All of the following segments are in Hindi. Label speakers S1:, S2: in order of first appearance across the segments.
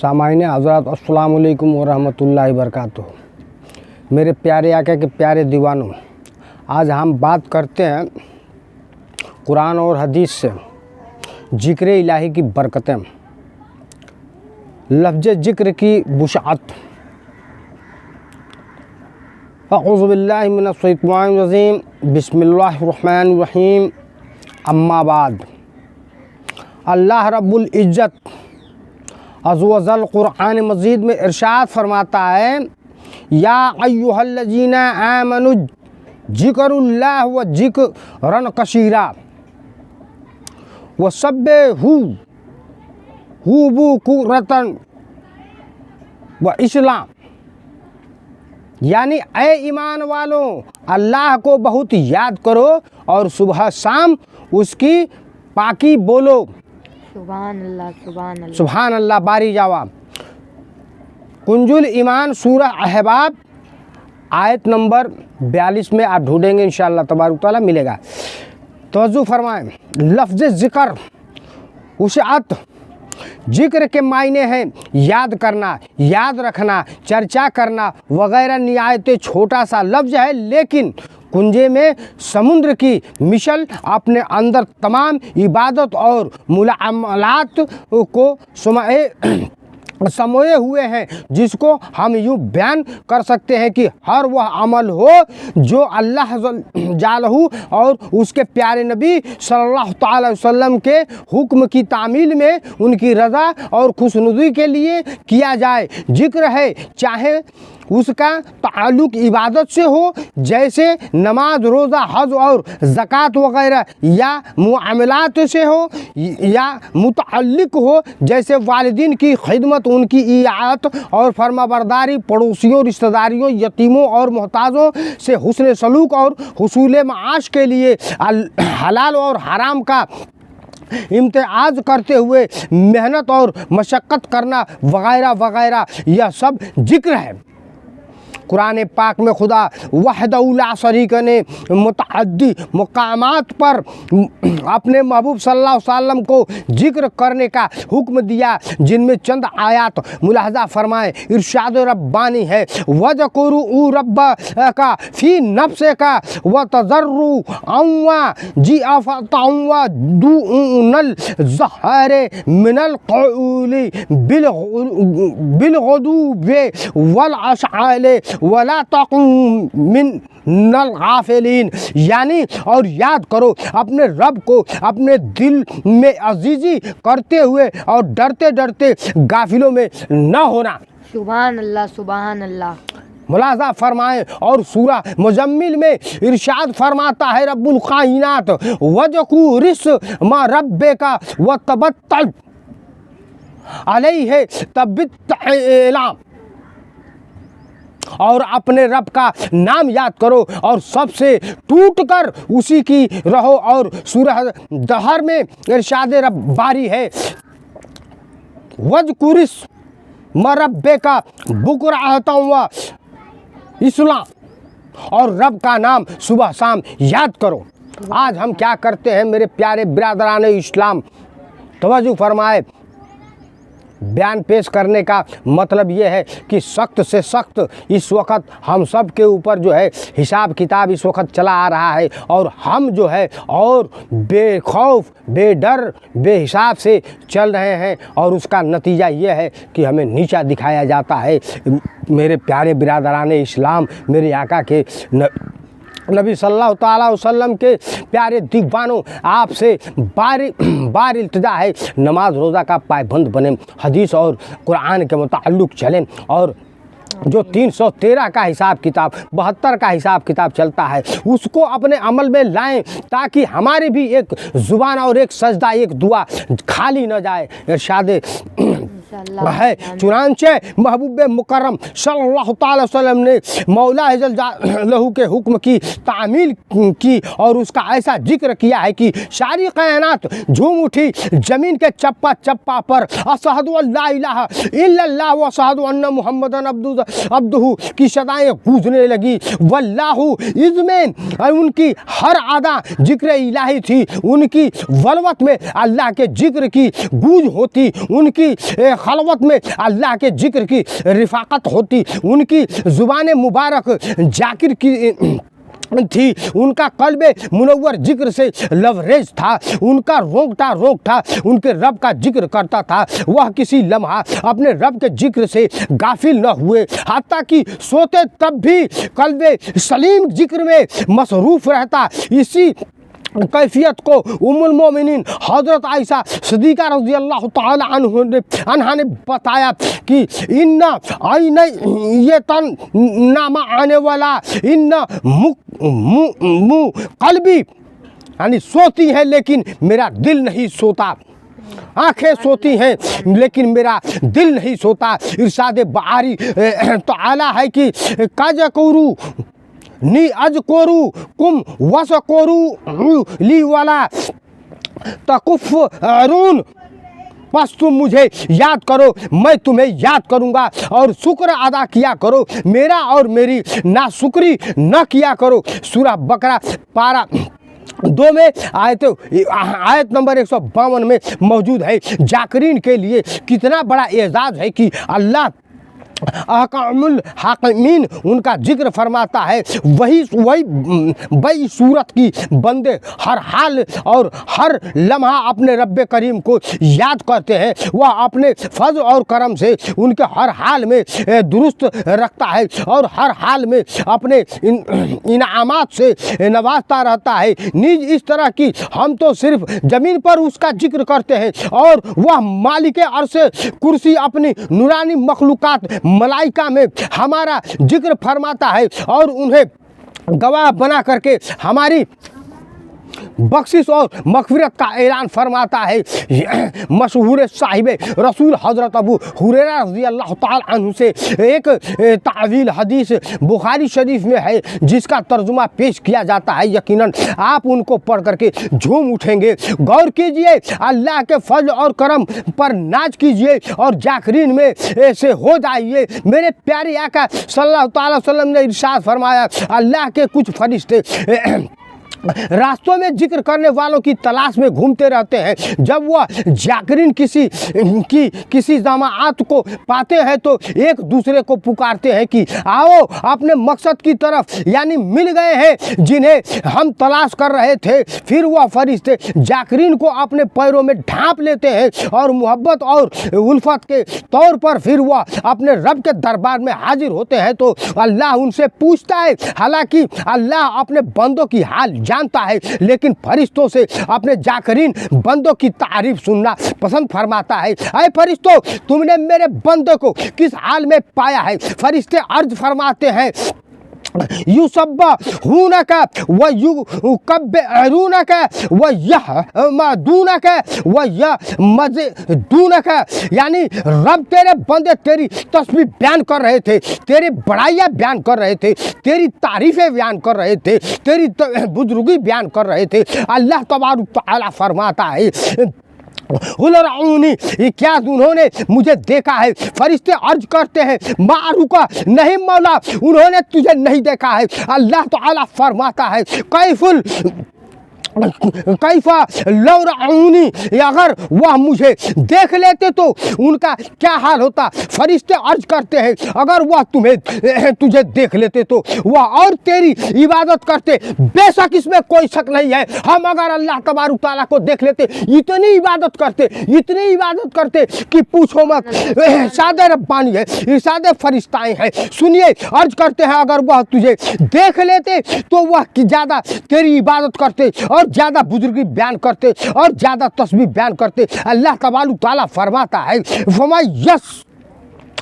S1: सामाईन हज़रात अस्सलामु अलैकुम वरहमतुल्लाहि वबरकातुहू। मेरे प्यारे आका के प्यारे दीवानों, आज हम बात करते हैं कुरान और हदीस से जिक्र इलाही की बरकतें, लफ्ज़ जिक्र की वुसअत। अऊज़ु बिल्लाहि मिनश शैतानिर रजीम, बिस्मिल्लाहिर रहमानिर रहीम, अम्मा बाद। अल्लाह रब्बुल इज़्ज़त अज़्ज़ व जल कुरान मजीद में इरशाद फरमाता है, या अय्युहल्लज़ीना आमनु ज़िक्रुल्लाह व ज़िक्रन कसीरा व सब्बिहू बुकुरतन व इस्लाम। यानी ऐ ईमान वालों, अल्लाह को बहुत याद करो और सुबह शाम उसकी पाकी बोलो।
S2: सुभान अल्लाह, सुभान अल्लाह,
S1: सुभान अल्लाह। बारी जवाब कुंजुल ईमान सूरह अहबाब आयत नंबर 42 में आप ढूंढेंगे, इंशाअल्लाह तबारक तआला मिलेगा। तवज्जो फरमाएं, लफ्ज़ ज़िक्र वुसअत, जिक्र के मायने हैं याद करना, याद रखना, चर्चा करना वगैरह। निहायत छोटा सा लफ्ज़ है, लेकिन कुंजे में समुद्र की मिशल अपने अंदर तमाम इबादत और मुआमलात को समोए हुए हैं, जिसको हम यूँ बयान कर सकते हैं कि हर वह अमल हो जो अल्लाह जालहू और उसके प्यारे नबी सल्लल्लाहु अलैहि वसल्लम के हुक्म की तामील में उनकी रज़ा और खुशनुदी के लिए किया जाए। जिक्र है चाहे उसका ताल्लुक़ इबादत से हो, जैसे नमाज, रोज़ा, हज और ज़कात वगैरह, या मुआमलात से हो, या मुतअल्लिक़ हो जैसे वालिदीन की खिदमत, उनकी इयात और फरमाबरदारी, पड़ोसियों, रिश्तेदारियों, यतीमों और मोहताजों से हुस्न सलूक और हुसूल माश के लिए हलाल और हराम का इम्तियाज़ करते हुए मेहनत और मशक्क़त करना वगैरह वगैरह, यह सब जिक्र है। कुरान पाक में खुदा वहदहू ला शरीक ने मुतअद्दी मुकामात पर अपने महबूब सल्लल्लाहु अलैहि वसल्लम को जिक्र करने का हुक्म दिया, जिनमें चंद आयात मुलाहजा फरमाए। इरशाद रब्बानी है, वज़कुरू रब्बका फ़ी नफ्सिका व तज़र्रु अव्वा जिअफ़तव्वा दूनल ज़हरे मिनल क़ौली बिलग़ुदुव्वि वल आशाले वला तकुन मिनल गाफिलीन। यानी और याद करो अपने रब को अपने दिल में अजीजी करते हुए और डरते डरते गाफिलों में न होना।
S2: सुभान अल्लाह, सुभान अल्लाह।
S1: मुलाजा फरमाएं। और सूरह मुजम्मिल में इरशाद फरमाता है रब्बुल कायनात, वज़कुरिस मा रब्बिका व तबत्तल अलैहि तबत्तुला। और अपने रब का नाम याद करो और सबसे टूट कर उसी की रहो। और सूरह दहर में इरशाद रब्बानी है, वज़कुरिस मरब्बे का बुकराता हुआ इस्लाम। और रब का नाम सुबह शाम याद करो। आज हम क्या करते हैं मेरे प्यारे बिरादरान इस्लाम, तवज्जो फरमाए। बयान पेश करने का मतलब ये है कि सख्त से सख्त इस वक्त हम सब के ऊपर जो है हिसाब किताब इस वक्त चला आ रहा है, और हम जो है और बेखौफ बेडर बेहिसाब से चल रहे हैं, और उसका नतीजा ये है कि हमें नीचा दिखाया जाता है। मेरे प्यारे बिरादरान इस्लाम, मेरे आका के नबी सल्लल्लाहु अलैहि वसल्लम के प्यारे दीवानों, आपसे बार इल्तिजा है, नमाज रोज़ा का पायबंद बने, हदीस और कुरान के मुताल्लिक़ चलें, और जो 313 का हिसाब किताब 72 का हिसाब किताब चलता है उसको अपने अमल में लाएं, ताकि हमारी भी एक ज़ुबान और एक सजदा एक दुआ खाली न जाए। इरशाद है चुनांचे महबूब मुकर्रम सल्लल्लाहु अलैहि वसल्लम ने मौला लहू के हुक्म की तामील की, और उसका ऐसा जिक्र किया है कि सारी कायनात झूम उठी। ज़मीन के चप्पा चप्पा पर अशहदु अल्ला इलाहा इल्लल्लाह व अशहदु अन्ना मुहम्मदन अब्दुहु की सदाएँ गूंजने लगी। वल्लाहु इज़में उनकी हर आदा जिक्र इलाही थी, उनकी वलवत में अल्लाह के जिक्र की गूंज होती, उनकी खलवत में अल्लाह के जिक्र की रिफाकत होती, उनकी ज़ुबान मुबारक जाकिर की थी, उनका कल्बे मुनव्वर जिक्र से लवरेज था, उनका रोंगटा उनके रब का जिक्र करता था, वह किसी लम्हा अपने रब के जिक्र से गाफिल न हुए, हत्ता कि सोते तब भी कल्बे सलीम जिक्र में मसरूफ़ रहता। इसी कैफियत को उम्मुल मोमिनीन हज़रत आयशा सिद्दीक़ा रज़ी अल्लाह ताला अन्हा ने बताया कि इन्ना आईन ये तन नामा आने वाला इन्ना मु कल्बी, यानी सोती है लेकिन मेरा दिल नहीं सोता, आँखें सोती हैं लेकिन मेरा दिल नहीं सोता। इरशाद बारी तो आला है कि काजकोरू नी अज कोरू कुम वस कोरू ली वाला तकुफ अरून, बस तुम मुझे याद करो मैं तुम्हें याद करूँगा, और शुक्र अदा किया करो मेरा और मेरी नाशुक्री न किया करो। सूरह बकरा पारा 2 में आयत नंबर 152 में मौजूद है। जाकिरीन के लिए कितना बड़ा एजाज़ है कि अल्लाह अहकामुल हाकिमीन उनका जिक्र फरमाता है, वही सूरत की बंदे हर हाल और हर लम्हा अपने रब्ब करीम को याद करते हैं। वह अपने फज़्ल और करम से उनके हर हाल में दुरुस्त रखता है और हर हाल में अपने इनामात से नवाजता रहता है। निज इस तरह की हम तो सिर्फ ज़मीन पर उसका जिक्र करते हैं और वह मालिक अर्श कुर्सी अपनी नूरानी मखलूक़ात मलाइका में हमारा जिक्र फरमाता है और उन्हें गवाह बना करके हमारी बख्शिश और मग़फ़िरत का ऐलान फरमाता है। मशहूर साहिब रसूल हज़रत अबू हुरैरा रज़ी अल्लाह ताला अन्हु से एक तावील हदीस बुखारी शरीफ में है जिसका तर्जुमा पेश किया जाता है। यकीनन आप उनको पढ़ करके झूम उठेंगे। गौर कीजिए, अल्लाह के फज़ल और करम पर नाज कीजिए और जाकिरीन में से हो जाइए। मेरे प्यारे आका सल्लल्लाहु अलैहि वसल्लम ने इरशाद फरमाया, अल्लाह के कुछ फरिश्ते रास्तों में जिक्र करने वालों की तलाश में घूमते रहते हैं। जब वह जाकिरीन किसी जमात को पाते हैं तो एक दूसरे को पुकारते हैं कि आओ अपने मकसद की तरफ, यानी मिल गए हैं जिन्हें हम तलाश कर रहे थे। फिर वह फरिश्ते जाकिरीन को अपने पैरों में ढांप लेते हैं और मोहब्बत और उल्फत के तौर पर फिर वह अपने रब के दरबार में हाजिर होते हैं तो अल्लाह उनसे पूछता है। हालांकि अल्लाह अपने बंदों की हाल जानता है, लेकिन फरिश्तों से अपने जाकिरीन बंदों की तारीफ सुनना पसंद फरमाता है। ऐ फरिश्तों, तुमने मेरे बंदों को किस हाल में पाया है? फरिश्ते अर्ज फरमाते हैं, युसब्बिहूनका व युकब्बिरूनका व यहमदूनका व यमजदूनका, यानी रब तेरे बंदे तेरी तस्बीह बयान कर रहे थे, तेरी बड़ाइयाँ बयान कर रहे थे, तेरी तारीफ़ें बयान कर रहे थे, तेरी बुजुर्गी बयान कर रहे थे। अल्लाह तबारक तआला फरमाता है, क्या उन्होंने मुझे देखा है? फरिश्ते अर्ज करते हैं, मारूका नहीं मौला, उन्होंने तुझे नहीं देखा है। अल्लाह ताला फरमाता है, कैफा लौराऊनी, अगर वह मुझे देख लेते तो उनका क्या हाल होता? फरिश्ते अर्ज करते हैं, अगर वह तुझे देख लेते तो वह और तेरी इबादत करते। बेशक इसमें कोई शक नहीं है, हम अगर अल्लाह तबारक तआला को देख लेते इतनी इबादत करते कि पूछो मत। इरशाद रब्बानी है, इरशाद फरिश्ताएं हैं। सुनिए, अर्ज करते हैं, अगर वह तुझे देख लेते तो वह ज़्यादा तेरी इबादत करते और ज़्यादा बुजुर्गी बयान करते और ज़्यादा तस्बीह बयान करते। अल्लाह तबारक तआला फरमाता है, फमा यस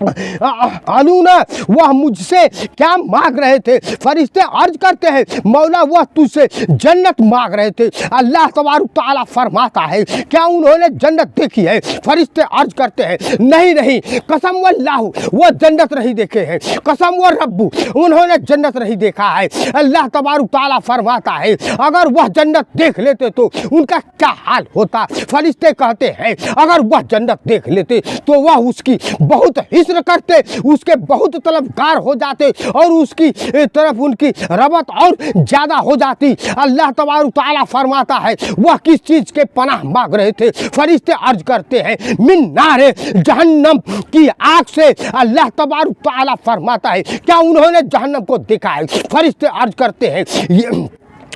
S1: अलूना, वह मुझसे क्या मांग रहे थे? फरिश्ते अर्ज करते हैं, मौला वह तुझसे जन्नत मांग रहे थे। अल्लाह तबारक तआला फरमाता है, क्या उन्होंने जन्नत देखी है? फरिश्ते अर्ज करते हैं, नहीं, कसम वल्लाहु, वह जन्नत नहीं देखे हैं, कसम व रब्बु, उन्होंने जन्नत नहीं देखा है। अल्लाह तबारक तआला फरमाता है, अगर वह जन्नत देख लेते तो उनका क्या हाल होता? फरिश्ते कहते हैं, अगर वह जन्नत देख लेते तो वह उसकी बहुत हिस्न जिक्र करते उसके बहुत तलबगार हो जाते और उसकी तरफ उनकी रबत और ज़्यादा हो जाती। अल्लाह तबारक तआला फरमाता है वह किस चीज़ के पनाह मांग रहे थे? फरिश्ते अर्ज करते हैं मिन नारे जहन्नम की आग से। अल्लाह तबारक तआला फरमाता है क्या उन्होंने जहन्नम को देखा है? फरिश्ते अर्ज करते हैं ये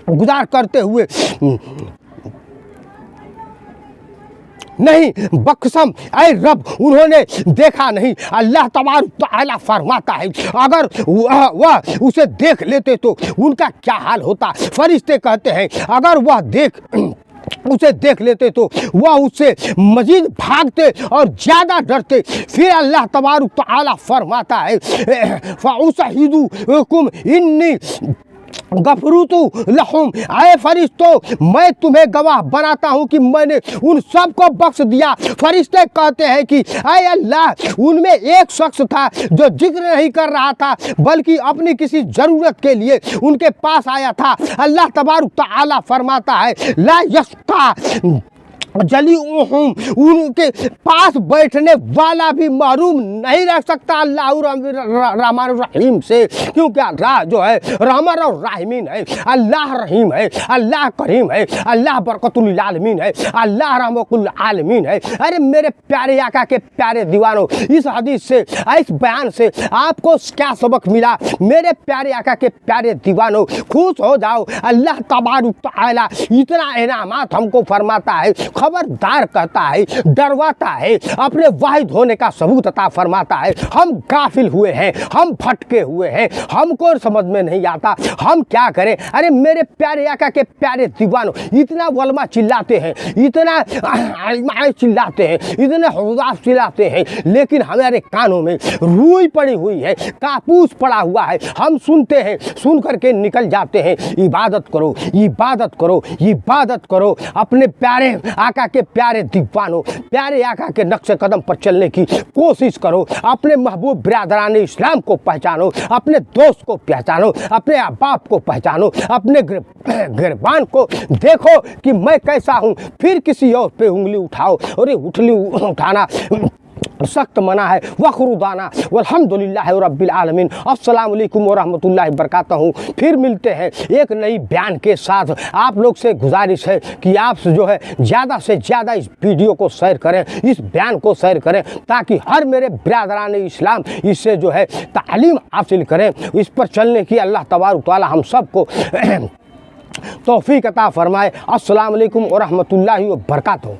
S1: गुजार करते हुए नहीं बकसम ऐ रब उन्होंने देखा नहीं। अल्लाह तबारक तआला फरमाता है अगर वह उसे देख लेते तो उनका क्या हाल होता? फरिश्ते कहते हैं अगर वह उसे देख लेते तो वह उससे मजीद भागते और ज़्यादा डरते। फिर अल्लाह तबारक तआला फरमाता है फ़उशहिदुकुम इन्नी गफरूतु लहुम, आए फरिश्तों मैं तुम्हें गवाह बनाता हूँ कि मैंने उन सब को बख्श दिया। फरिश्ते कहते हैं कि आए अल्लाह उनमें एक शख्स था जो जिक्र नहीं कर रहा था बल्कि अपनी किसी ज़रूरत के लिए उनके पास आया था। अल्लाह तबारक तआला फरमाता है ला यस्का जली उनके पास बैठने वाला भी महरूम नहीं रह सकता अल्लाह रहमान रहीम से, क्योंकि अल्लाह जो है रहमान और राहिमीन है, अल्लाह रहीम है, अल्लाह करीम है, अल्लाह बरकतुल आलमीन है, अल्लाह रहमतुल आलमीन है। अरे मेरे प्यारे आका के प्यारे दीवानों, इस हदीस से इस बयान से आपको क्या सबक मिला? मेरे प्यारे आका के प्यारे दीवानों खुश हो जाओ। अल्लाह तबारक तआला इतना इनामात हमको फरमाता है, खबरदार कहता है, डरवाता है, अपने वाहिद होने का सबूत अता फरमाता है। हम गाफिल हुए हैं, हम भटके हुए हैं, हमको समझ में नहीं आता हम क्या करें। अरे मेरे प्यारे आका के प्यारे दीवानों इतना वलमा चिल्लाते हैं, इतना चिल्लाते हैं, इतने हुज़ाफ चिल्लाते हैं, लेकिन हमारे कानों में रूई पड़ी हुई है, कापूस पड़ा हुआ है। हम सुनते हैं, सुन करके निकल जाते हैं। इबादत करो, इबादत करो, इबादत करो। अपने प्यारे आका के प्यारे दीवानों, प्यारे आका के नक्शे कदम पर चलने की कोशिश करो। अपने महबूब बिरादरान इस्लाम को पहचानो, अपने दोस्त को पहचानो, अपने बाप को पहचानो, अपने गिरबान को देखो कि मैं कैसा हूँ, फिर किसी और पे उंगली उठाओ। और ये उठाना सख्त मना है। वखरुदाना वल्हम्दुलिल्लाहि रब्बिल आलमीन। अस्सलाम वालेकुम वरहमतुल्लाहि वबरकातुहू। फिर मिलते हैं एक नई बयान के साथ। आप लोग से गुजारिश है कि आप जो है ज़्यादा से ज़्यादा इस वीडियो को शेयर करें, इस बयान को शेयर करें, ताकि हर मेरे बिरादरान इस्लाम इससे जो है तालीम हासिल करें। इस पर चलने की अल्लाह तबारक तआला हम सबको तौफीक अता फरमाए। अस्सलाम वालेकुम वरहमतुल्लाहि वबरकातुहू।